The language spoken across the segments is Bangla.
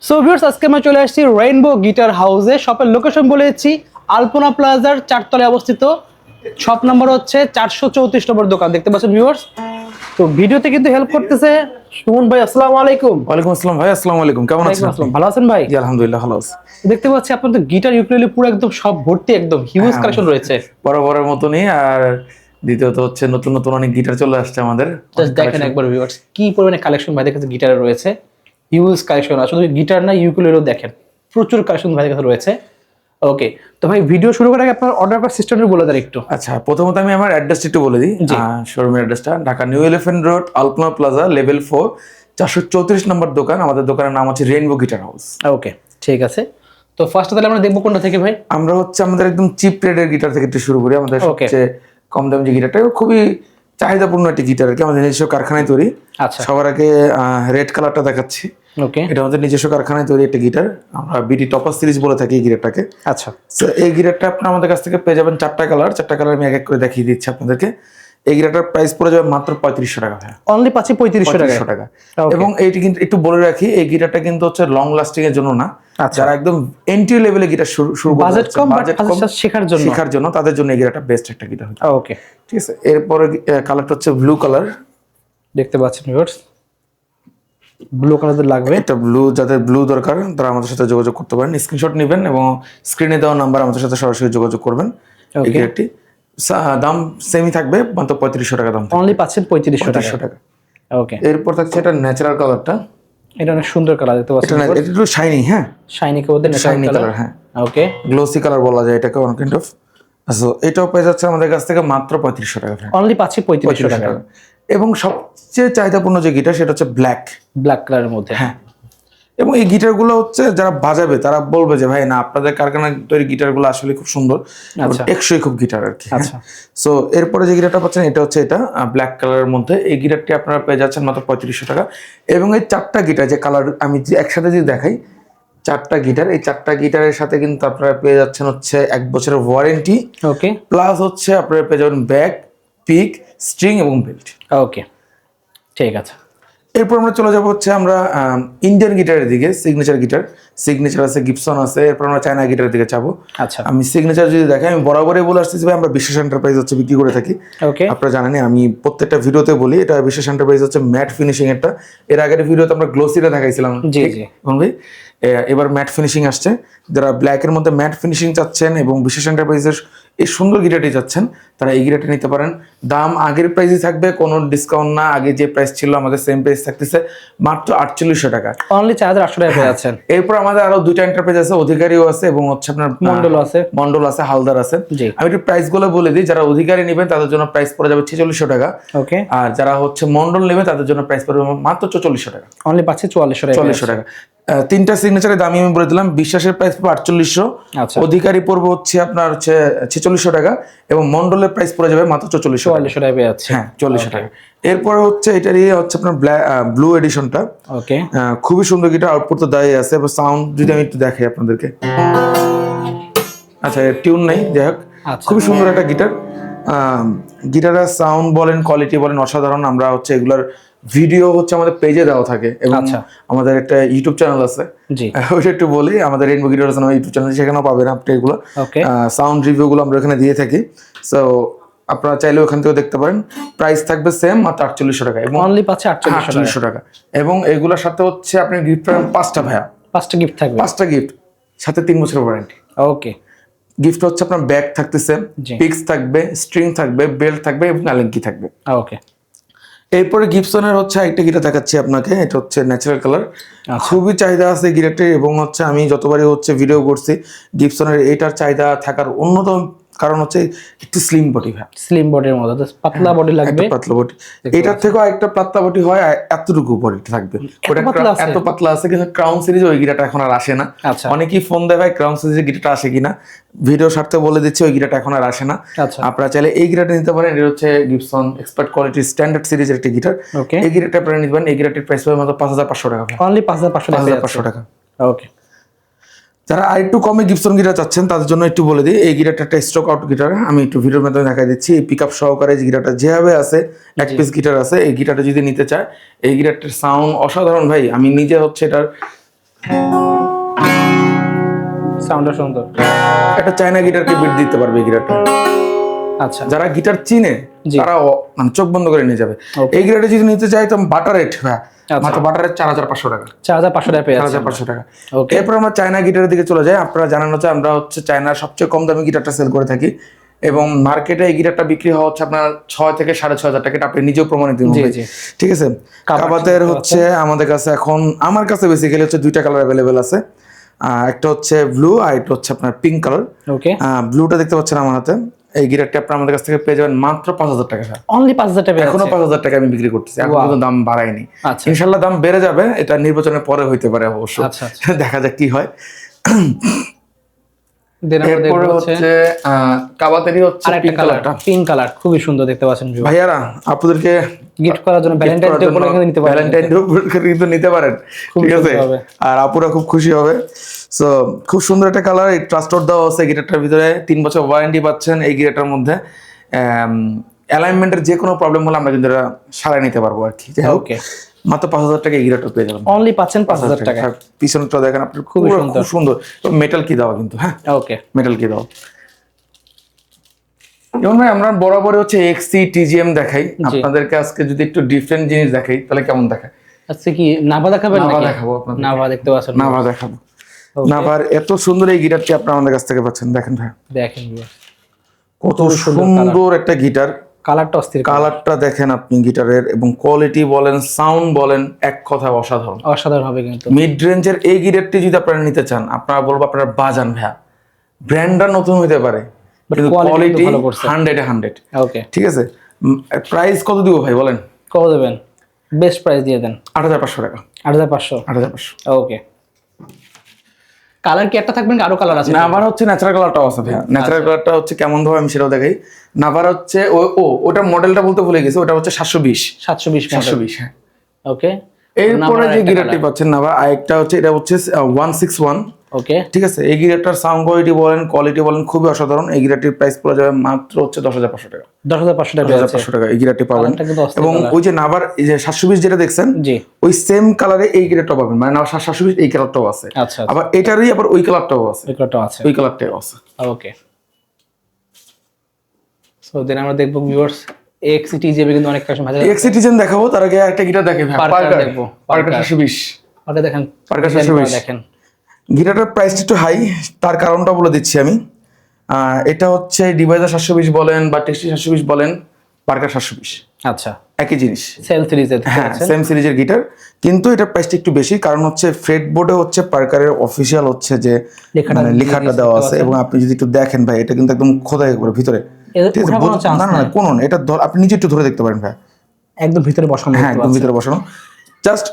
সো ভিউয়ার্স, আজকে আমরা চলে আসছি রেইনবো গিটার হাউসে। শপের লোকেশন বলেছি আলপনা প্লাজার 4 তলায় অবস্থিত। শপ নাম্বার হচ্ছে 434 নম্বর দোকান, দেখতে পাচ্ছেন ভিউয়ার্স। তো ভিডিওতে কিন্তু হেল্প করতেছে সুমন ভাই। আসসালামু আলাইকুম। ওয়ালাইকুম আসসালাম ভাই। আসসালামু আলাইকুম, কেমন আছেন আপনি? ভালো আছেন ভাই? জি আলহামদুলিল্লাহ ভালো আছি। দেখতে পাচ্ছি আপনার তো গিটার ইউকুলেলে পুরো একদম সব ভর্তি, একদম হিউজ কালেকশন রয়েছে। বরাবরের মতনই। আর দ্বিতীয়ত হচ্ছে নতুন নতুন অনেক গিটার চলে আসছে আমাদের। জাস্ট দেখেন একবার ভিউয়ার্স কি পরিমাণে কালেকশন ভাইদের কাছে গিটারে রয়েছে। হিউজ কালেকশন, আসলে গিটার না ইউকুলেলেও দেখেন প্রচুর কালেকশন ভাইদের কাছে রয়েছে। ওকে, তো ভাই ভিডিও শুরু করার আগে আপনার অর্ডার করার সিস্টেমটা বলে দেন একটু। আচ্ছা, প্রথমত আমি আমার অ্যাড্রেসটা একটু বলে দিই। শোরুমের অ্যাড্রেসটা ঢাকা নিউ এলিফ্যান্ট রোড, আলপনা প্লাজা, লেভেল 4, 434 নম্বর দোকান। আমাদের দোকানের নাম হচ্ছে রেইনবো গিটার হাউস। ওকে, ঠিক আছে। তো ফার্স্টে তাহলে আমরা দেখবো কোনটা থেকে ভাই? আমরা হচ্ছে আমাদের একদম চিপ রেটের গিটার থেকে একটু শুরু করি। আমাদের সবচেয়ে কম দামি যে গিটারটা, খুবই চাহিদাপূর্ণ একটি গিটার আর কি, আমাদের নিজস্ব কারখানায় তৈরি। আচ্ছা, সবার আগে রেড কালারটা দেখাচ্ছি। ওকে, এটা আমাদের নিজস্ব কারখানায় তৈরি একটা গিটার। আমরা বিডি টপার সিরিজ বলে থাকি এই গিটারটাকে। আচ্ছা, তো এই গিটারটা আপনি আমাদের কাছ থেকে পেয়ে যাবেন 4টা কালার। 4টা কালার আমি এক এক করে দেখিয়ে দিচ্ছি আপনাদেরকে। এই গিটারটার প্রাইস পড়ে যাবে মাত্র 3500 টাকা। অনলি পাচ্ছি 3500 টাকা। এবং এইটি কিন্তু একটু বলে রাখি, এই গিটারটা কিন্তু হচ্ছে লং লাস্টিং এর জন্য না। যারা একদম এন্ট্রি লেভেলে গিটার শুরু করতে বাজেট কম শেখার জন্য তাদের জন্য এই গিটারটা বেস্ট একটা গিটার। ওকে, ঠিক আছে। এরপরে কালারটা হচ্ছে ব্লু কালার। দেখতে পাচ্ছেন ভিউয়ার্স, ব্লু কালার লাগবে। এটা ব্লু, যাদের ব্লু দরকার তারা আমাদের সাথে যোগাযোগ করতে পারেন, স্ক্রিনশট নেবেন এবং স্ক্রিনে দেওয়া নাম্বার আমাদের সাথে সরাসরি যোগাযোগ করবেন। এই গিটারটি দাম সেমই থাকবে, মাত্র 3500 টাকা দাম। অনলি পাচ্ছেন 3500 টাকা। ওকে, এরপর থাকছে এটা ন্যাচারাল কালারটা। এটা অনেক সুন্দর কালার, দেখতে পাচ্ছেন। এটা একটু শাইনি, হ্যাঁ শাইনি শাইনি কালার, হ্যাঁ ওকে, গ্লোসি কালার বলা যায় এটাকে, ওয়ান কাইন্ড অফ। সো এটাও পেয়ে যাচ্ছে আমাদের কাছ থেকে মাত্র 3500 টাকা। অনলি পাচ্ছি 3500 টাকা। এবং সবচেয়ে চাহিদাপূর্ণ যে গিটার সেটা হচ্ছে ব্ল্যাক কালারের মধ্যে, হ্যাঁ। এবং এই গিটারগুলো হচ্ছে যারা বাজাবে তারা বলবে যে ভাই না, আপনাদের কারখানার তৈরি গিটারগুলো আসলে খুব সুন্দর, টেকসই খুব গিটার আর কি। আচ্ছা, সো এরপরে যে গিটারটা পাচ্ছেন এটা হচ্ছে এটা ব্ল্যাক কালারের মধ্যে। এই গিটারটি আপনারা পেয়ে যাচ্ছেন মাত্র 3500 টাকা। এবং এই 4টা গিটার যে কালার আমি একসাথে যদি দেখাই, 4টা গিটার, এই 4টা গিটারের সাথে কিন্তু আপনারা পেয়ে যাচ্ছেন হচ্ছে 1 বছরের ওয়ারেন্টি। ওকে, প্লাস হচ্ছে আপনারা পেয়ে যাবেন ব্যাগ, পিক, স্ট্রিং এবং বেল্ট। ওকে, ঠিক আছে। এরপর আমরা চলে যাবো হচ্ছে আমরা ইন্ডিয়ান গিটারের দিকে। সিগনেচার আছে, গিবসন আছে। এরপর আমরা চায়না গিটারের দিকে যাবো। আচ্ছা, আমি সিগনেচার যদি দেখাই, আমি বরাবরই বলে আসতেছি ভাই আমরা বিশেষ এন্টারপ্রাইজ হচ্ছে বিক্রি করে থাকি। ওকে, আপনারা জানেন, আমি প্রত্যেকটা ভিডিওতে বলি এটা বিশেষ এন্টারপ্রাইজ হচ্ছে ম্যাট ফিনিশিং এরটা। এর আগের ভিডিওতে আমরা গ্লোসিটা দেখাইছিলাম। জি জি ভাই, এবার ম্যাট ফিনিশিং আসছে। যারা ব্ল্যাকের মধ্যে ম্যাট ফিনিশিং চাচ্ছেন এবং বিশেষ এন্টারপ্রাইজের এই সুন্দর গিটারটি চাচ্ছেন, তারা এই গিটারটি নিতে পারেন। দাম আগের প্রাইসই থাকবে, কোনো ডিসকাউন্ট না। আগে যে প্রাইস ছিল আমাদের সেম প্রাইস থাকতেছে, মাত্র 4800 টাকা। অনলি 4800 টাকা পেয়ে যাচ্ছেন। এরপর আমাদের আরো 2টা এন্টারপ্রাইজ আছে, অধিকারীও আছে এবং হচ্ছে আপনার মন্ডল আছে, হালদার আছে। আমি একটু প্রাইস গুলো বলে দিই। যারা অধিকারী নেবেন তাদের জন্য প্রাইস পড়ে যাবে 4600 টাকা। ওকে, আর যারা হচ্ছে মন্ডল নেবে তাদের জন্য প্রাইস পড়বে মাত্র 4400 টাকা। অনলি পাচ্ছে 4400 টাকা। 3টা সিগনেচারের দামই আমি বলে দিলাম। বিশ্বাসের প্রাইস পড়বে 4800, অধিকারী পড়বে হচ্ছে আপনার হচ্ছে 4600 টাকা এবং মন্ডলের প্রাইস পড়ে যাবে মাত্র 4400 টাকা পেয়ে যাচ্ছে। হ্যাঁ, 4400 টাকা। এরপরে হচ্ছে এটারই হচ্ছে আপনার ব্লু এডিশনটা। ওকে, খুবই সুন্দর গিটার, আউটপুট তো দাঁড়িয়ে আছে। এবার সাউন্ড যদি আমি একটু দেখাই আপনাদেরকে। আচ্ছা, টিউন নাই, যাই হোক খুবই সুন্দর একটা গিটার। গিটারের সাউন্ড বলেন, কোয়ালিটি বলেন, অসাধারণ। আমরা হচ্ছে এগুলার ভিডিও হচ্ছে আমাদের পেজে দেওয়া থাকে এবং আমাদের একটা ইউটিউব চ্যানেল আছে, ওইটা একটু বলি। আমাদের রেইনবো গিটার ইউটিউব চ্যানেল, সেখানেও পাবেন আপনি এগুলো সাউন্ড রিভিউ গুলো আমরা এখানে দিয়ে থাকি। সো আপনারা চাইলে ওখান থেকে দেখতে পারেন। প্রাইস থাকবে সেম, মাত্র 4800 টাকা। এবং অনলি পাচ্ছে 4800 টাকা। এবং এগুলোর সাথে হচ্ছে আপনি গিফট পাবেন 5টা ভাইয়া, 5টা গিফট থাকবে। 5টা গিফট সাথে 3 বছরের ওয়ারেন্টি। ওকে, গিফট হচ্ছে আপনার ব্যাগ থাকতেছে, পিক্স থাকবে, স্ট্রিং থাকবে, বেল্ট থাকবে এবং আলেঙ্কি থাকবে। ওকে, এরপরে গিবসনের হচ্ছে একটা গিটার দেখাচ্ছি আপনাকে। এটা হচ্ছে ন্যাচারাল কালার, খুবই চাহিদা আছে গিটারটি। এবং হচ্ছে আমি যতবারই হচ্ছে ভিডিও করছি, গিবসনের এটার চাহিদা থাকার অন্যতম কারণ হচ্ছে একটু স্লিম বডি। স্লিম বডির মধ্যে পাতলা বডি লাগবে, পাতলা বডি। এটার থেকেও একটা পাতলা বডি হয়, এতটুকু বডি থাকবে। এত পাতলা আছে, কিন্তু ক্রাউন সিরিজ ওই গিটারটা এখন আর আসে না। অনেকেই ফোন দেয় ভাই ক্রাউন সিরিজের গিটারটা আসে কিনা, ভিডিও স্বার্থে বলে দিচ্ছে ওই গিটারটা এখন আর আসে না। আপনারা চাইলে এই গিটারটা নিতে পারেন। এটা হচ্ছে গিবসন এক্সপার্ট কোয়ালিটি স্ট্যান্ডার্ড সিরিজের একটা গিটার। এই গিটারটা আপনারা নিতে পারেন। এই গিটারটির প্রাইস পাবে মাত্র 5500 টাকা। অনলি 5500 টাকা। ওকে, যারা আরেকটু কমে গিবসন গিটার চাচ্ছেন তাদের জন্য একটু বলে দিই, এই গিটারটা একটা স্ট্রোক আউট গিটার। আমি একটু ভিডিওর মাধ্যমে দেখাই দিচ্ছি। এই পিক আপ সহকারে যে গিটারটা যেভাবে আছে, এক পিস গিটার আছে। এই গিটারটা যদি নিতে চায়, এই গিটারটার সাউন্ড অসাধারণ ভাই। আমি নিজে হচ্ছে এটার সাউন্ডটা সুন্দর। একটা চায়না গিটারকে বিট দিতে পারবে এই গিটারটা। আচ্ছা, যারা গিটার চিনে তারা মানে চোখ বন্ধ করে নিয়ে যাবে। এই গিটারটা যদি নিতে চাই তো বাটার রেট, হ্যাঁ মাত্র বাটার রেট 4500 টাকা। 4500 টাকা পেয়ে যাচ্ছেন। 4500 টাকা। এরপর আমরা চায়না গিটারের দিকে চলে যাই। আপনারা জানেন হচ্ছে আমরা হচ্ছে চায়নার সবচেয়ে কম দামি গিটারটা সেল করে থাকি এবং মার্কেটে এই গিটারটা বিক্রি হওয়া হচ্ছে আপনার 6 থেকে 6500 টাকা। আপনি নিজেও প্রমাণিত, ঠিক আছে। কাবাতের হচ্ছে আমাদের কাছে এখন, আমার কাছে বেসিক্যালি হচ্ছে দুইটা কালার অ্যাভেলেবেল আছে। একটা হচ্ছে ব্লু আর একটা হচ্ছে আপনার পিঙ্ক কালার। ওকে, ব্লুটা দেখতে পাচ্ছেন আমার হাতে। এই গিটারটি আপনারা আমাদের কাছ থেকে পেয়ে যাবেন মাত্র 5000 টাকা। অনলি 5000 টাকা। এখনো 5000 টাকা আমি বিক্রি করতেছি, এখন পর্যন্ত দাম বাড়ায়নি। ইনশাআল্লাহ দাম বেড়ে যাবে, এটা নির্বাচনের পরে হইতে পারে অবশ্য। দেখা যাক কি হয়। এরপরে হচ্ছে কাবাতেরই হচ্ছে পিঙ্ক কালার, খুবই সুন্দর দেখতে পাচ্ছেন ভাইয়ারা। আপনাদেরকে গিফট করার জন্য ভ্যালেন্টাইন ডে উপলক্ষে নিতে পারেন, ভ্যালেন্টাইন ডে উপলক্ষে কিন্তু নিতে পারেন, ঠিক আছে। আর আপুরা খুব খুশি হবে। সো খুব সুন্দর একটা কালার। এই ট্রাস্টর দেওয়া আছে গিটারটার ভিতরে, 3 বছর ওয়ারেন্টি পাচ্ছেন এই গিটারটার মধ্যে। অ্যালাইনমেন্টের যে কোনো প্রবলেম হলে আমরা কিন্তু এটা সারাই নিতে পারবো আর কি। ওকে, মাত্র 5000 টাকা এই গিটারটা পেয়ে যাবেন। অনলি পাচ্ছেন 5000 টাকা। পিছনটা দেখেন আপনি, খুব সুন্দর। মেটাল কি দেওয়া কিন্তু, হ্যাঁ ওকে, মেটাল কি দেওয়া। যেমন ভাই আমরা বরাবর হচ্ছে এক্সসি টিজিএম দেখাই, আপনাদেরকে আজকে যদি একটু ডিফারেন্ট জিনিস দেখাই তাহলে কেমন দেখায়? আচ্ছা, কি নাভা দেখাবেন? নাভা দেখাবো আপনাদের। নাভা দেখতে পাচ্ছেন, নাভা দেখাবো। নাভার এত সুন্দর এই গিটারটি আপনারা আমাদের কাছ থেকে পাচ্ছেন। দেখেন ভাই, দেখেন কত সুন্দর একটা গিটার। কালারটা অস্থির, কালারটা দেখেন আপনি গিটারের, এবং কোয়ালিটি বলেন, সাউন্ড বলেন, এক কথায় অসাধারণ। অসাধারণ হবে কিন্তু। মিড রেঞ্জের এই গিটারটি যদি আপনারা নিতে চান, আপনারা বলবো আপনারা বাজান ভাইয়া। ব্র্যান্ডটা নতুন হইতে পারে কিন্তু কোয়ালিটি 100-100। ওকে, ঠিক আছে। প্রাইস কত দিব ভাই বলেন? কত দেবেন? বেস্ট প্রাইস দিয়ে দেন। 8500 টাকা। 8500। ওকে। কালার কি একটা থাকবেন, আরো কালার আছে? নাভার হচ্ছে ন্যাচারাল কালারটাও আছে ভাইয়া। ন্যাচারাল কালারটা হচ্ছে কেমন ধরো আমি সেটাও দেখাই। নাভার হচ্ছে ওটা মডেলটা বলতে ভুলে গেছি, ওটা হচ্ছে 720। হ্যাঁ ওকে। এরপরে যে গিটারটি পাচ্ছেন নাভা, আরেকটা হচ্ছে এটা হচ্ছে 161। ওকে, ঠিক আছে। এই গিটারটার সাউন্ড কোয়ালিটি বলেন খুবই অসাধারণ। এই গিটারটির প্রাইস পড়ে যাবে মাত্র হচ্ছে 10500 টাকা। 10500 টাকা এই গিটারটি পাবেন। এবং ওই যে নাভার এই যে 720 যেটা দেখছেন, ওই সেম কালারে এই গিটারটাও পাবেন। মানে নাভার 720 এই কালারটাও আছে। আবার এটারই আবার ওই কালারটাও আছে। ওই কালারটাও আছে। ওকে। সো দেন আমরা দেখব ভিউয়ার্স এক্সটি জেবি কিন্তু অনেক কাস্টমার আছে। এক্সটি জেন দেখাবো, তার আগে একটা গিটার দেখে ভাই। পার্কার দেখবো। পার্কার 720। ওটা দেখেন, পার্কার 720 দেখেন। গিটারটার প্রাইসটা একটু হাই, তার কারণটা বলে দিচ্ছি আমি। এটা হচ্ছে ডিভাইজার 720 বলেন বা টেক্সটি 720 বলেন, পার্কার 720। আচ্ছা, একই জিনিস, সেম সিরিজের। হ্যাঁ সেম সিরিজের গিটার, কিন্তু এটা প্রাইসটা একটু বেশি। কারণ হচ্ছে ফ্রেট বোর্ডে হচ্ছে পার্কারের অফিসিয়াল হচ্ছে যে লেখাটা দেওয়া আছে। এবং আপনি যদি একটু দেখেন ভাই, এটা কিন্তু একদম খোদাই করে ভিতরে। না না কোন, এটা আপনি নিজে একটু ধরে দেখতে পারেন ভাই, একদম ভিতরে বসানো। হ্যাঁ একদম ভিতরে বসানো। জাস্ট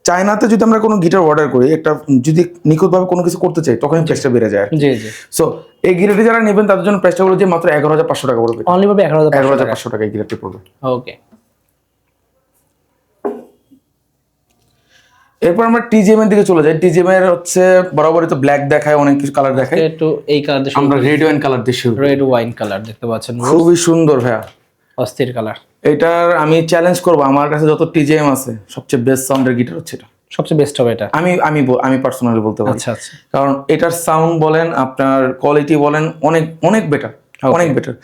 চায়নাতে যদি আমরা কোনো গিটার অর্ডার করি, একটা যদি নিখুঁতভাবে কোনো কিছু করতে চাই, তখন প্রাইসটা বেড়ে যায়। জি জি। সো এই গিটারটি যারা নেবেন তাদের জন্য প্রাইসটা হলো যে মাত্র 11500 টাকা পড়বে। অনলি পাবে 11500 টাকা এই গিটারটি পড়বে। ওকে। এরপর আমরা টিজিএম এর দিকে চলে যাই। টিজিএম এর হচ্ছে বরাবরই তো ব্ল্যাক দেখায়, অনেক কিছু কালার দেখায়। একটু এই কালার দিয়ে আমরা রেড ওয়াইন কালার দিয়ে শুরু। রেড ওয়াইন কালার দেখতে পাচ্ছেন, খুবই সুন্দর ভাইয়া, অস্থির কালার। এটার আমি চ্যালেঞ্জ করব, আমার কাছে যত টিজিএম আছে সবচেয়ে বেস্ট সাউন্ডের গিটার হচ্ছে এটা। সবচেয়ে বেস্ট হবে এটা, আমি পার্সোনালি বলতে পারি। আচ্ছা আচ্ছা। কারণ এটার সাউন্ড বলেন, আপনার কোয়ালিটি বলেন, অনেক অনেক বেটার, অনেক বেটার।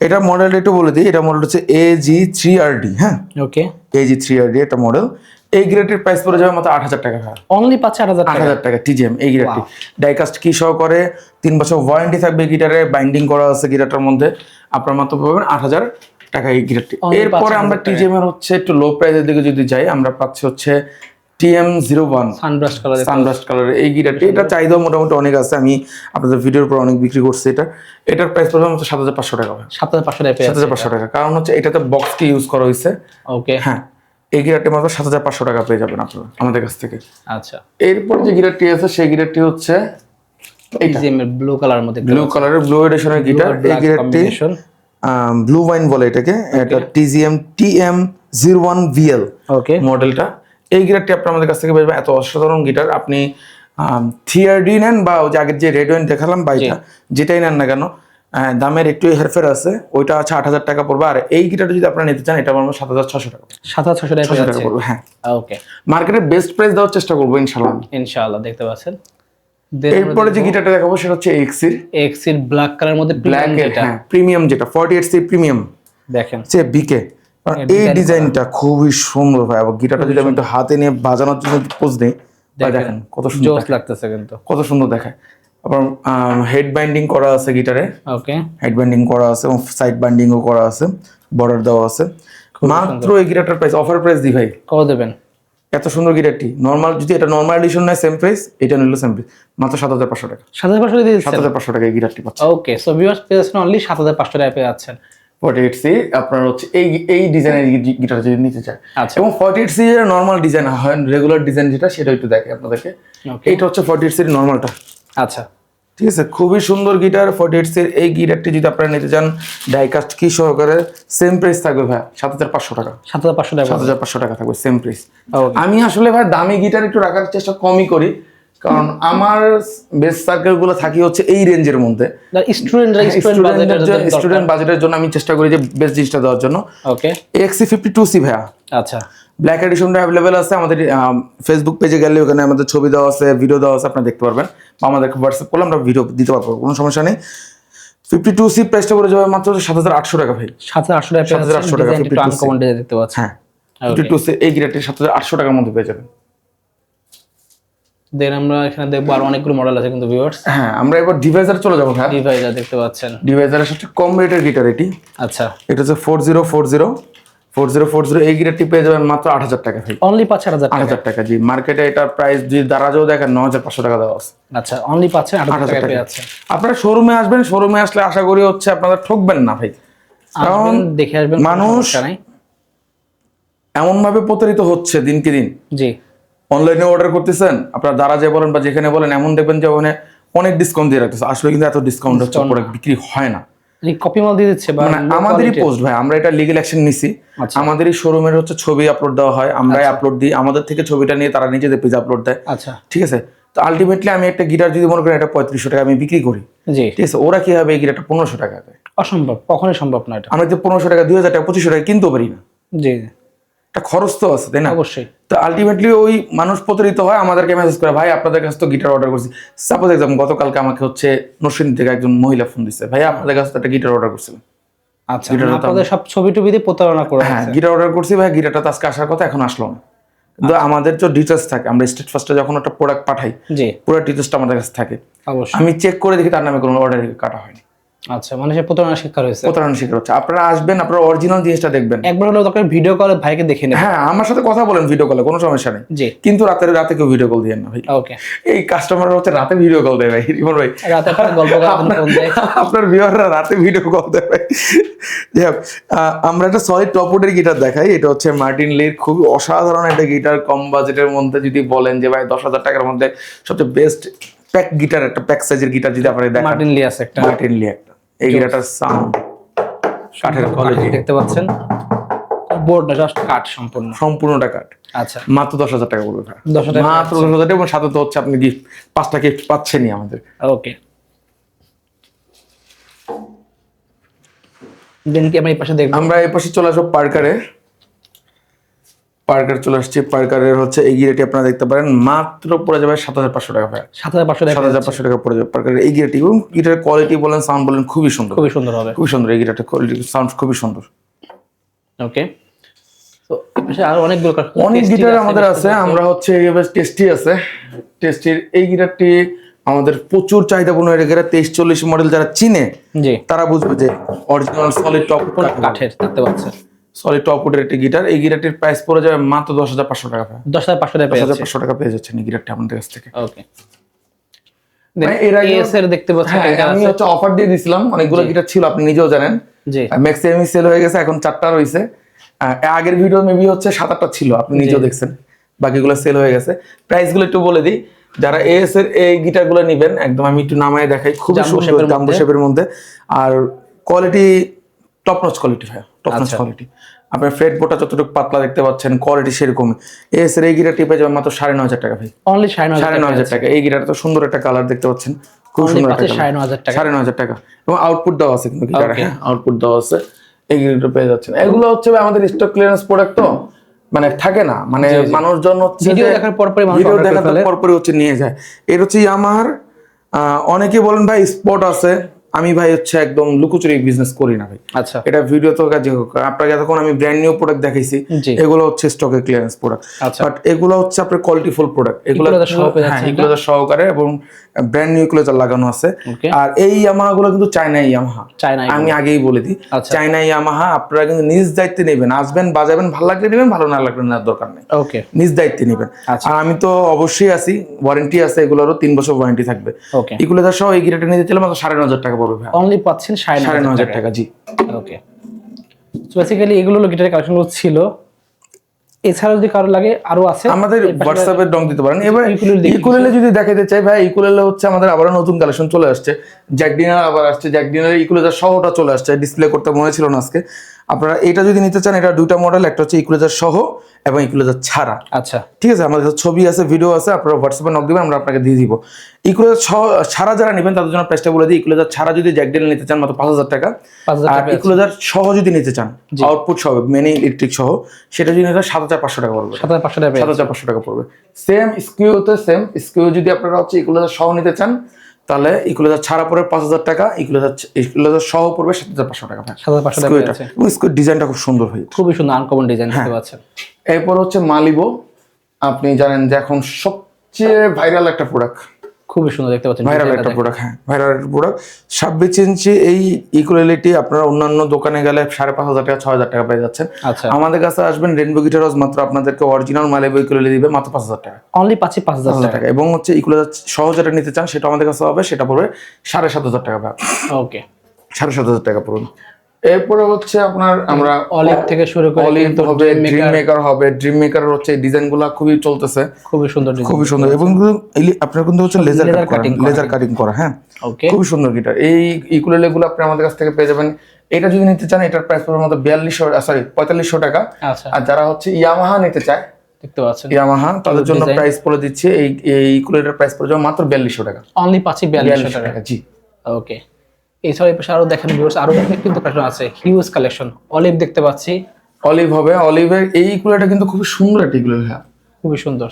এটা মডেল একটু বলে দিই, এটা মডেল হচ্ছে AG3RD। হ্যাঁ ওকে, AG3RD এটা মডেল। এই গিটারটির প্রাইস পড়ে যাবে মাত্র 8000 টাকা। অনলি পাচ্ছে 8000 টাকা টিজিএম এই গিটারটি। ডাইকাস্ট কি সহকারে 3 বছর ওয়ারেন্টি থাকবে গিটারে, বাইন্ডিং করা আছে গিটারটার মধ্যে। আপনার মাত্র পাবেন 8000 টাকা এই গিটারটি। এরপরে আমরা টিজিএম এর হচ্ছে একটু লো প্রাইসের দিকে যদি যাই, আমরা পাচ্ছি হচ্ছে TM01 সানব্রাস্ট কালারের এই গিটারটি। এটা চাহিদা মোটামুটি অনেক আছে, আমি আপনাদের ভিডিওর উপর অনেক বিক্রি করছি। এটার প্রাইস পড়বে মাত্র 7500 টাকা। 7500 টাকা। কারণ হচ্ছে এটাতে বক্স কি ইউজ করা হয়েছে। ওকে, হ্যাঁ এই গিটারটি মাত্র 7500 টাকা পেয়ে যাবেন আপনারা আমাদের কাছ থেকে। আচ্ছা, এরপর যে গিটারটি আছে সেই গিটারটি হচ্ছে ব্লু কালারের মধ্যে, ব্লু কালারের ব্লু এডিশনের গিটার। এই গিটারটি ব্লু ওয়াইন বলে এটাকে। এটা TM01VL ওকে মডেলটা। এই গিটারটি আপনার আমাদের কাছ থেকে পেয়ে যাবেন। এত অসাধারণ গিটার, আপনি 3RD নেন বা ওই যে আগের যে রেড ওয়াইন দেখালাম বা এটা যেটাই নেন না কেন, দামের একটু হেরফের আছে, ওইটা আছে 8,000 টাকা পড়বে। আর এই গিটারটা যদি আপনারা নিতে চান এটা পড়বে 7,600 টাকা। 7,600 টাকা 600 টাকা পড়বে, হ্যাঁ। ওকে, মার্কেটের বেস্ট প্রাইস দেওয়ার চেষ্টা করবো ইনশাআল্লাহ। ইনশাআল্লাহ, দেখতে পাচ্ছেন। এরপরে যে গিটারটা দেখাবো সেটা হচ্ছে এক্সির ব্ল্যাক কালার মধ্যে ব্ল্যাক, হ্যাঁ প্রিমিয়াম, যেটা 48C প্রিমিয়াম দেখেন, সে বিকে। এই ডিজাইনটা খুবই সুন্দর ভাই। এবং গিটারটা যদি আমি একটু হাতে নিয়ে বাজানোর জন্য পোজ দিই, দেখেন কত সুন্দর জোস লাগতেছে, কিন্তু কত সুন্দর দেখায়। আবার হেড বাইন্ডিং করা আছে গিটারে, ওকে, হেড বাইন্ডিং করা আছে এবং সাইড বাইন্ডিংও করা আছে, বর্ডার দেওয়া আছে। মাত্র এই গিটারটার প্রাইস, অফার প্রাইস দি ভাই, কত দেবেন? এত সুন্দর গিটারটি নরমাল, যদি এটা নরমাল এডিশন নেয় সেম প্রাইস, এটা নিলো সেম প্রাইস, মাত্র 7,500 টাকা। 7,500 দিয়ে দিচ্ছেন? 7,500 টাকা এই গিটারটি পাচ্ছেন। ওকে, সো ভিউয়ার্স পেয়েছেন অনলি 7,500 টাকায় পেয়ে যাচ্ছেন 48C। আপনার হচ্ছে এই ডিজাইনের গিটার যদি নিতে চায়, আচ্ছা। এবং 48C এর নরমাল ডিজাইন হয়, রেগুলার ডিজাইন যেটা, সেটা একটু দেখে আপনাদেরকে। এইটা হচ্ছে 48C এর নরমালটা। আচ্ছা, ঠিক আছে, খুবই সুন্দর গিটার 48C এর। এই গিটারটি যদি আপনারা নিতে চান ডাইকাস্ট কি সহকারে, সেম প্রাইস থাকবে ভাই 7,500 টাকা। 7,500 টাকা, 7,500 টাকা থাকবে সেম প্রাইস। আমি আসলে ভাই দামি গিটার একটু রাখার চেষ্টা কমই করি, কারণ আমার বেস্ট সার্কেল গুলো থাকি হচ্ছে এই রেঞ্জের মধ্যে। স্টুডেন্ট বাজেটের জন্য আমি চেষ্টা করি যে বেস্ট জিনিসটা দেওয়ার জন্য। ওকে, XC52C ভাইয়া, আচ্ছা, ব্ল্যাক এডিশনটা অ্যাভেলেবেল আছে আমাদের ফেসবুক পেজে গেলে, ওখানে আমাদের ছবি দেওয়া আছে, ভিডিও দেওয়া আছে, আপনারা দেখতে পারবেন, বা আমাদেরকে হোয়াটসঅ্যাপ করলে আমরা ভিডিও দিতে পারবো, কোনো সমস্যা নেই। 52C প্রাইসটা পড়ে যাবে মাত্র 7,800 টাকা ভাই। 7,800 টাকা, 7,800 টাকা, একটু আনকমন ডিজাইন দেখতে পাচ্ছেন। হ্যাঁ, 52C এই গিটারটি 7,800 টাকার মধ্যে পেয়ে যাবেন। দেন আমরা এখানে দেখবো আর অনেকগুলো মডেল আছে কিন্তু ভিউয়ার্স। হ্যাঁ, আমরা এবার ডিভাইজার চলে যাবো। হ্যাঁ, ডিভাইজার দেখতে পাচ্ছেন, ডিভাইজারের সাথে কম রেটের গিটার এটি। আচ্ছা, এটা হচ্ছে 4040 এই গিটারটি পেয়ে যাবেন মাত্র 8,000 টাকা ভাই। অনলি 8,000 টাকা। 8,000 টাকা, জি। মার্কেটে এটার প্রাইস যদি দারাজও দেখেন 9,500 টাকা দেওয়া আছে। আচ্ছা, অনলি 8,000 টাকা পেয়ে যাচ্ছে। আপনারা শোরুমে আসবেন, শোরুমে আসলে আশা করি হচ্ছে আপনারা ঠকবেন না ভাই, কারণ দেখে আসবেন, মানুষ এমন ভাবে প্রতারিত হচ্ছে দিনকে দিন। জি, অনলাইনে অর্ডার করতেছেন, আপনারা দারাজে বলেন বা যেখানে বলেন, এমন দেখবেন যে ওখানে অনেক ডিসকাউন্ট দিয়ে রাখতেছে, আসলে কিন্তু এত ডিসকাউন্ট হচ্ছে প্রোডাক্ট বিক্রি হয় না। কপি মাল দিয়ে দিচ্ছে, মানে আমাদেরই পোস্ট ভাই, আমরা এটা লিগ্যাল অ্যাকশন নিছি। আমাদেরই শোরুমের হচ্ছে ছবি আপলোড দেওয়া হয়, আমরাই আপলোড দিই, আমাদের থেকে ছবিটা নিয়ে তারা নিজেদের পেজে আপলোড দেয়। আচ্ছা, ঠিক আছে। তো আলটিমেটলি আমি একটা গিটার যদি মনে করি এটা 3500 টাকা আমি বিক্রি করি, জি, ঠিক আছে, ওরা কি হবে এই গিটারটা 1500 টাকা দেয়? অসম্ভব, কখনোই সম্ভব না এটা। আমরা যে 1500 টাকা, 2000 টাকা, 2500 টাকা কিনতে পারি না। জি, একটা খরচ তো আছে, তাই না? অবশ্যই। তো আলটিমেটলি ওই মানুষ প্রতারিত হয়, আমাদেরকে মেসেজ করে, ভাই আপনাদের কাছে তো গিটার অর্ডার করছি। সাপোজ এক্সাম্পল, গতকালকে আমাকে হচ্ছে নরসিংদী থেকে একজন মহিলা ফোন দিচ্ছে, ভাই আপনাদের কাছে তো একটা গিটার অর্ডার করছিলাম। আচ্ছা, আপনাদের সব ছবি টবি দিয়ে প্রতারণা করে। হ্যাঁ, গিটার অর্ডার করছি ভাই, গিটারটা তো আজকে আসার কথা, এখন আসলো না। কিন্তু আমাদের যে ডিটেলস থাকে, আমরা স্টেট ফার্স্টে যখন একটা প্রোডাক্ট পাঠাই, জি, পুরো ডিটেলসটা আমাদের কাছে থাকে। অবশ্যই, আমি চেক করে দেখি তার নামে কোনো অর্ডার কাটা হয়নি। আচ্ছা, মানে সে প্রতারণার শিকার হয়েছে। প্রতারণার শিকার হচ্ছে। আপনারা আসবেন, আপনারা অরিজিনাল জিনিসটা দেখবেন। একবার হলো দরকার ভিডিও কলে ভাইকে দেখে নেবেন। হ্যাঁ, আমার সাথে কথা বলেন ভিডিও কলে, কোনো সমস্যা নেই। জি, কিন্তু রাতে কেউ ভিডিও কল দিয়েন না ভাই। ওকে, এই কাস্টমার হচ্ছে রাতে ভিডিও কল দেয় ভাই, রিমন ভাই। রাতে একটা গল্প করার জন্য ফোন দেয়, আপনার ভিউয়াররা রাতে ভিডিও কল দেয় ভাই। যাই হোক, আমরা একটা সলিড টপউডের গিটার দেখাই। এটা হচ্ছে মার্টিন লির খুবই অসাধারণ একটা গিটার। কম বাজেটের মধ্যে যদি বলেন যে ভাই 10,000 টাকার মধ্যে সবচেয়ে বেস্ট প্যাক গিটার, একটা প্যাক সাইজের গিটার যদি আপনারা দেখেন, মার্টিন লি আছে একটা, মার্টিন লি একটা। এই গিটারটার সাউন্ড, কাঠের কোয়ালিটি দেখতে পাচ্ছেন, বোর্ডটা জাস্ট কাঠ, সম্পূর্ণটা কাঠ। আচ্ছা, মাত্র 10,000 টাকা পড়বে ভাই। 10,000 টাকা, মাত্র 10,000 টাকা, এবং সাথে তো হচ্ছে আপনি গিফট 5টা গিফট পাচ্ছেনই আমাদের। ওকে। দেন কি আমরা এই পাশে দেখব? আমরা এই পাশে চলে আসবো পার্কারে। পার্কার চলে আসছে। পার্কারের হচ্ছে এই গিটারটি আপনারা দেখতে পারেন, মাত্র পড়ে যাবে 7,500 টাকা ভাই। 7,500 টাকা, 7,500 টাকা পড়ে যাবে পার্কারের এই গিটারটি। এবং গিটারের কোয়ালিটি বলেন, সাউন্ড বলেন, খুবই সুন্দর, খুবই সুন্দর হবে, খুবই সুন্দর। এই গিটারটার কোয়ালিটি, সাউন্ড খুবই সুন্দর। ওকে। তো এই পাশে আরো অনেকগুলো অনেক গিটার আমাদের আছে। আমরা হচ্ছে টেস্টি আছে, টেস্টির এই গিটারটি আমাদের প্রচুর চাহিদাপূর্ণ। এটা 2340 মডেল যারা চিনে, জি, তারা বুঝবে যে অরিজিনাল সলিড টপ কাঠের দেখতে পাচ্ছেন, সলিড টপ উডের একটি গিটার। এই গিটারটির প্রাইস পড়ে যাবে মাত্র 10,500 টাকা। 10,500 টাকা পেয়ে যাচ্ছে। 10,500 টাকা পেয়ে যাচ্ছেন এই গিটারটি আমাদের কাছ থেকে। ওকে। এর আগে এর দেখতে পাচ্ছেন, আমি হচ্ছে অফার দিয়ে দিছিলাম, অনেকগুলো গিটার ছিল, আপনি নিজেও জানেন। জি, ম্যাক্সিমাম সেল হয়ে গেছে, এখন 4টা রয়েছে। আগের ভিডিও মেবি হচ্ছে 7-8টা ছিল, আপনি নিজেও দেখছেন, বাকিগুলো সেল হয়ে গেছে। প্রাইসগুলো একটু বলে দিই, যারা এএস এর এই গিটারগুলো নেবেন, একদম আমি একটু নামায় দেখাই, খুব সুন্দর জাম্বো শেপের মধ্যে, আর কোয়ালিটি টপ নচ কোয়ালিটি ভাই, টপ নচ কোয়ালিটি। আপনার ফ্রেড বোর্ডটা যতটুকু পাতলা দেখতে পাচ্ছেন, কোয়ালিটি সেরকম। এসের এই গিটারটি পেয়ে যাবেন মাত্র 9,500 টাকা ভাই। অনলি 9,500 টাকা। এই গিটারটা তো সুন্দর একটা কালার দেখতে পাচ্ছেন, খুব সুন্দর একটা 9,500 টাকা। এবং আউটপুট দেওয়া আছে কিন্তু গিটারে, হ্যাঁ আউটপুট দেওয়া আছে। এই গিটারটা পেয়ে যাচ্ছেন। এগুলো হচ্ছে আমাদের স্টক ক্লিয়ারেন্স প্রোডাক্ট, তো মানে থাকে না, মানে মানুষজন হচ্ছে ভিডিও দেখার পরপরই হচ্ছে নিয়ে যায়। এর হচ্ছে ইয়ামাহার, অনেকে বলেন ভাই স্পট আছে, আমি ভাই হচ্ছে একদম লুকোচুরি বিজনেস করি না ভাই। আচ্ছা, এটা ভিডিও তো কাজে হোক, আপনাকে এতক্ষণ আমি ব্র্যান্ড নিউ প্রোডাক্ট দেখাইছি, এগুলো হচ্ছে স্টকের ক্লিয়ারেন্স প্রোডাক্ট। বাট এগুলো হচ্ছে আপনার কোয়ালিটিফুল প্রোডাক্ট, এগুলো সহকারে এবং ব্র্যান্ড নিউ ক্লোজার লাগানো আছে। আর এই ইয়ামাহা গুলো কিন্তু চায়না ইয়ামাহা, আমি আগেই বলে দিই, চায়না ইয়ামাহা। আপনারা কিন্তু নিজ দায়িত্বে নেবেন, আসবেন বাজাবেন, ভালো লাগলে নেবেন, ভালো না লাগলে নেওয়ার দরকার নেই, নিজ দায়িত্বে নেবেন। আর আমি তো অবশ্যই আছি, ওয়ারেন্টি আছে, এগুলোরও 3 বছর ওয়ারেন্টি থাকবে। ইকুলেজার সহ এই গিটারটা নিতে চাইলে মাত্র 9,500 টাকা পড়বে ভাই। অনলি পাচ্ছেন 9,500 টাকা। জি ওকে, সো বেসিক্যালি এগুলো গিটারের কালেকশনগুলো ছিল। এছাড়া যদি কারো লাগে আরো আছে, আমাদের হোয়াটসঅ্যাপে ডং দিতে পারেন। এবার ইকুলেলে যদি দেখাতে চাই ভাই, ইকুলেলে হচ্ছে আমাদের আবার নতুন কালেকশন চলে আসছে, জ্যাক ডিনার আবার আসছে। জ্যাক ডিনারের ইকুলেজার সহটা চলে আসছে, ডিসপ্লে করতে মনে ছিল না আজকে। আপনারা এটা যদি নিতে চান, এটা দুইটা মডেল, একটা হচ্ছে ইকুলেজার সহ এবং ইকুলেজার ছাড়া। আচ্ছা ঠিক আছে, আমাদের ছবি আছে, ভিডিও আছে, আপনারা হোয়াটসঅ্যাপে নক দিবেন, আমরা আপনাকে দিয়ে দিব। ইকুলেজার ছাড়া যারা নেবেন তাদের জন্য প্রাইসটা বলে দিই। ইকুলেজার ছাড়া যদি জ্যাক ডিনার নিতে চান মাত্র 5,000 টাকা। আর ইকুলেজার সহ যদি নিতে চান, আউটপুট সহ মেনি ইলেকট্রিক সহ, সেটা যদি নিতে চান 7,500 টাকা পড়বে। 7,500 টাকা পড়বে। সেম স্কিউতে সেম স্কিউ যদি আপনারা হচ্ছে ইকুলেজার সহ নিতে চান, তাহলে ইকুলেজার ছাড়া পড়বে 5,000 টাকা, ইকুলেজার সহ পড়বে 7,500 টাকা। 7,500 টাকা। স্কিউ ডিজাইনটা খুব সুন্দর হয়, খুবই সুন্দর আনকমন ডিজাইন দেখতে পাচ্ছেন। এরপর হচ্ছে মালিবো, আপনি জানেন যে এখন সবচেয়ে ভাইরাল একটা প্রোডাক্ট, খুবই সুন্দর দেখতে পাচ্ছেন, ভাইরাল একটা প্রোডাক্ট। হ্যাঁ ভাইরাল একটা প্রোডাক্ট। 26 ইঞ্চি এই ইকুয়ালিটি আপনারা অন্যান্য দোকানে গেলে 5,500 টাকা 6,000 টাকা পেয়ে যাচ্ছেন। আমাদের কাছে আসবেন, রেইনবো গিটার হাউস মাত্র আপনাদেরকে অরিজিনাল মালিবো ইকুয়ালিটি দিবে মাত্র 5,000 টাকা। অনলি 5,000 টাকা। এবং হচ্ছে ইকুয়ালিটি সহ যেটা নিতে চান সেটা আমাদের কাছে হবে, সেটা পড়বে 7,500 টাকা। ওকে, 7,500 টাকা পড়বে। এরপরে হচ্ছে আপনার আমরা অলিভ থেকে শুরু করে অলিভ হবে, ড্রিম মেকার হবে। ড্রিম মেকার হচ্ছে ডিজাইনগুলো খুবই চলতেছে, খুবই সুন্দর ডিজাইন, খুবই সুন্দর। এবং আপনার কিন্তু হচ্ছে লেজার কাটিং করা। হ্যাঁ খুবই সুন্দর গিটার। এই ইকুলেলে গুলো আপনি আমাদের কাছ থেকে পেয়ে যাবেন। এটা যদি নিতে চান, এটার প্রাইস পড়বে মাত্র 4500 টাকা। আর যারা হচ্ছে ইয়ামাহা নিতে চায়, দেখতে পাচ্ছেন ইয়ামাহা, তাদের জন্য প্রাইস বলে দিচ্ছে, এই ইকুলেলের প্রাইস পড়বে মাত্র 4200 টাকা। অনলি 4200 টাকা। জি ওকে, এছাড়া এই পাশে আরো দেখেন ভিউয়ার্স, আরো কিন্তু কালেকশন আছে, হিউজ কালেকশন। অলিভ দেখতে পাচ্ছি, অলিভ হবে। অলিভের এই ইকুলেটা কিন্তু খুবই সুন্দর একটা ইকুলেল। হ্যাঁ খুবই সুন্দর,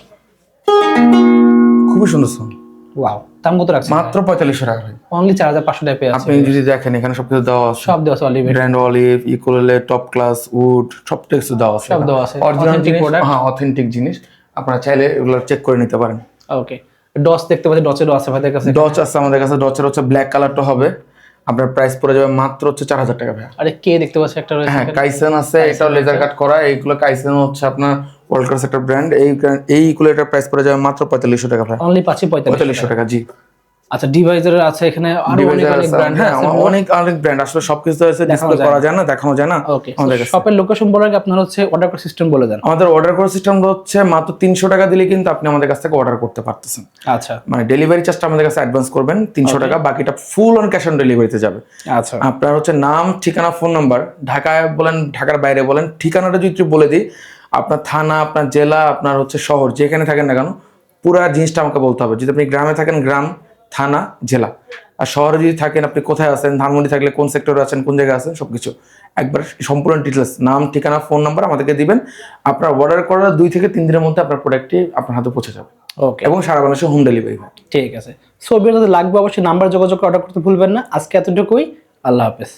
খুবই সুন্দর সাউন্ড। ওয়াও, দাম কত রাখছেন? মাত্র 4500 টাকা ভাই। অনলি 4,500 টাকা পেয়ে আপনি যদি দেখেন এখানে সবকিছু দেওয়া আছে, সব দেওয়া আছে। Olive brand olive, ukulele top class wood, সব কিছু দেওয়া আছে, সব দেওয়া আছে। অরিজিনাল প্রোডাক্ট, হ্যাঁ অথেন্টিক জিনিস। আপনারা চাইলে এগুলো চেক করে নিতে পারেন। ওকে, ডচ দেখতে পাচ্ছি, ডচেরও আছে ভাইদের কাছে। ডচ আছে আমাদের কাছে। ডচের হচ্ছে ব্ল্যাক কালারটা হবে, আপনার প্রাইস পড়ে যাবে মাত্র হচ্ছে 4,000 টাকা ভাই। আরে কে দেখতে পাচ্ছি একটা রয়েছে, হ্যাঁ কাইসেন আছে, এটাও লেজার কাট করা। এইগুলো কাইসেন হচ্ছে আপনার ওয়ার্ল্ড ক্লাস একটা ব্র্যান্ড। এই ইকুলেটার প্রাইস পড়ে যাবে মাত্র 4500 টাকা ভাই। অনলি 4500 টাকা। জি আচ্ছা, ডিভাইসের আছে এখানে আরো অনেক ব্র্যান্ড আছে। হ্যাঁ অনেক ব্র্যান্ড, আসলে সবকিছু আছে ডিসপ্লে করা যায় না, দেখানো যায় না। ওকে, শপের লোকেশন বলার আগে আপনারা হচ্ছে অর্ডার করার সিস্টেম বলে দেন। আমাদের অর্ডার করার সিস্টেম হচ্ছে মাত্র 300 টাকা দিলে কিন্তু আপনি আমাদের কাছ থেকে অর্ডার করতে পারতেছেন। আচ্ছা, মানে ডেলিভারি চার্জটা আমাদের কাছে অ্যাডভান্স করবেন 300 টাকা, বাকিটা ফুল অন ক্যাশ অন ডেলিভারিতে যাবে। আচ্ছা, আপনার হচ্ছে নাম, ঠিকানা, ফোন নাম্বার, ঢাকায় বলেন, ঢাকার বাইরে বলেন, ঠিকানাটা যদি বলে দিই, আপনার থানা, আপনার জেলা, আপনার হচ্ছে শহর, যেখানে থাকেন না কেন পুরো জিনিসটা আমাকে বলতে হবে। যদি আপনি গ্রামে থাকেন, গ্রাম, থানা, জেলা। আর শহরে যদি থাকেন, আপনি কোথায় আছেন, ধানমন্ডি থাকলে কোন সেক্টরে আছেন, কোন জায়গায় আছেন, সবকিছু একবার সম্পূর্ণ ডিটেলস, নাম, ঠিকানা, ফোন নাম্বার আমাদেরকে দিবেন। আপনার অর্ডার করার 2 থেকে 3 দিনের মধ্যে আপনার প্রোডাক্টটি আপনার হাতে পৌঁছে যাবে। ওকে, এবং সারা বাংলাদেশে হোম ডেলিভারি হয়। ঠিক আছে। সো যদি লাগবে অবশ্যই নাম্বার যোগাযোগ করে অর্ডার করতে ভুলবেন না। আজকে এতটুকুই, আল্লাহ হাফেজ।